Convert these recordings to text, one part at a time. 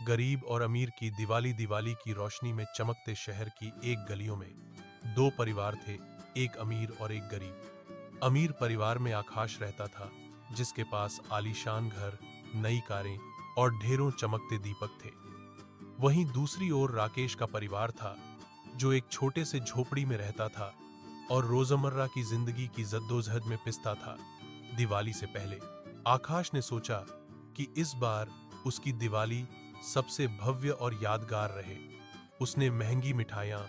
गरीब और अमीर की दिवाली। दिवाली की रोशनी में चमकते शहर की एक गलियों में दो परिवार थे, एक अमीर और एक गरीब। अमीर परिवार में आकाश रहता था, जिसके पास आलीशान घर, नई कारें और ढेरों चमकते दीपक थे। वहीं दूसरी ओर राकेश का परिवार था, जो एक छोटे से झोपड़ी में रहता था और रोजमर्रा की जिंदगी की जद्दोजहद में पिसता था। दिवाली से पहले आकाश ने सोचा कि इस बार उसकी दिवाली सबसे भव्य और यादगार रहे। उसने महंगी मिठाइयां,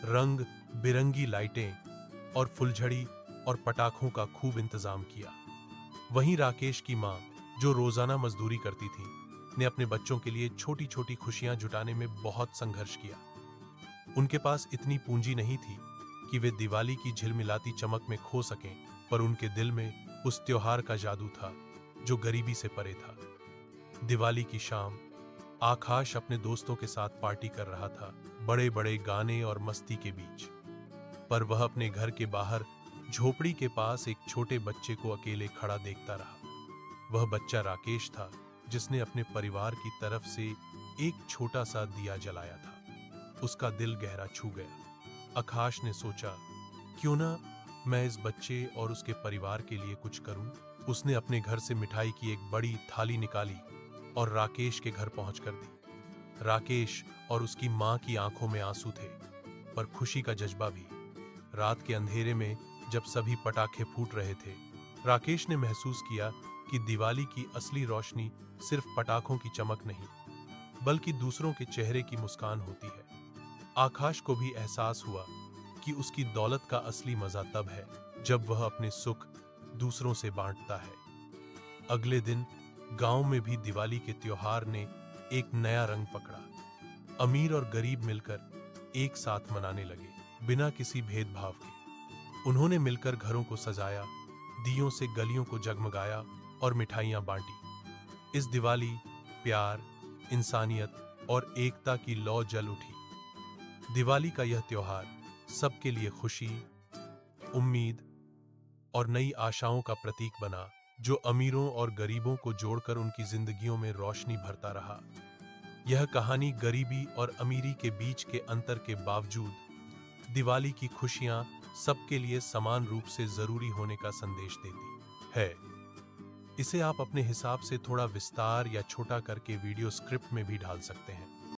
रंग बिरंगी लाइटें और फुलझड़ी और पटाखों का खूब इंतजाम किया। वहीं राकेश की मां, जो रोजाना मजदूरी करती थी, ने अपने बच्चों के लिए छोटी छोटी खुशियां जुटाने में बहुत संघर्ष किया। उनके पास इतनी पूंजी नहीं थी कि वे दिवाली की झिलमिलाती चमक में खो सकें, पर उनके दिल में उस त्योहार का जादू था जो गरीबी से परे था। दिवाली की शाम आकाश अपने दोस्तों के साथ पार्टी कर रहा था, बड़े बड़े गाने और मस्ती के बीच। पर वह अपने घर के बाहर झोपड़ी के पास एक छोटे बच्चे को अकेले खड़ा देखता रहा। वह बच्चा राकेश था, जिसने अपने परिवार की तरफ से एक छोटा सा दिया जलाया था। उसका दिल गहरा छू गया। आकाश ने सोचा, क्यों ना मैं इस बच्चे और उसके परिवार के लिए कुछ करूं। उसने अपने घर से मिठाई की एक बड़ी थाली निकाली और राकेश के घर पहुंचकर दी। राकेश और उसकी मां की आंखों में आंसू थे, पर खुशी का जज्बा भी। रात के अंधेरे में जब सभी पटाखे फूट रहे थे, राकेश ने महसूस किया कि दिवाली की असली रोशनी सिर्फ पटाखों की चमक नहीं, बल्कि दूसरों के चेहरे की मुस्कान होती है। आकाश को भी एहसास हुआ कि उसकी दौलत का असली मजा तब है जब वह अपने सुख दूसरों से बांटता है। अगले दिन गांव में भी दिवाली के त्योहार ने एक नया रंग पकड़ा। अमीर और गरीब मिलकर एक साथ मनाने लगे, बिना किसी भेदभाव के। उन्होंने मिलकर घरों को सजाया, दियों से गलियों को जगमगाया और मिठाइयां बांटी। इस दिवाली प्यार, इंसानियत और एकता की लौ जल उठी। दिवाली का यह त्योहार सबके लिए खुशी, उम्मीद और नई आशाओं का प्रतीक बना, जो अमीरों और गरीबों को जोड़कर उनकी जिंदगियों में रोशनी भरता रहा। यह कहानी गरीबी और अमीरी के बीच के अंतर के बावजूद दिवाली की खुशियां सबके लिए समान रूप से जरूरी होने का संदेश देती है। इसे आप अपने हिसाब से थोड़ा विस्तार या छोटा करके वीडियो स्क्रिप्ट में भी ढाल सकते हैं।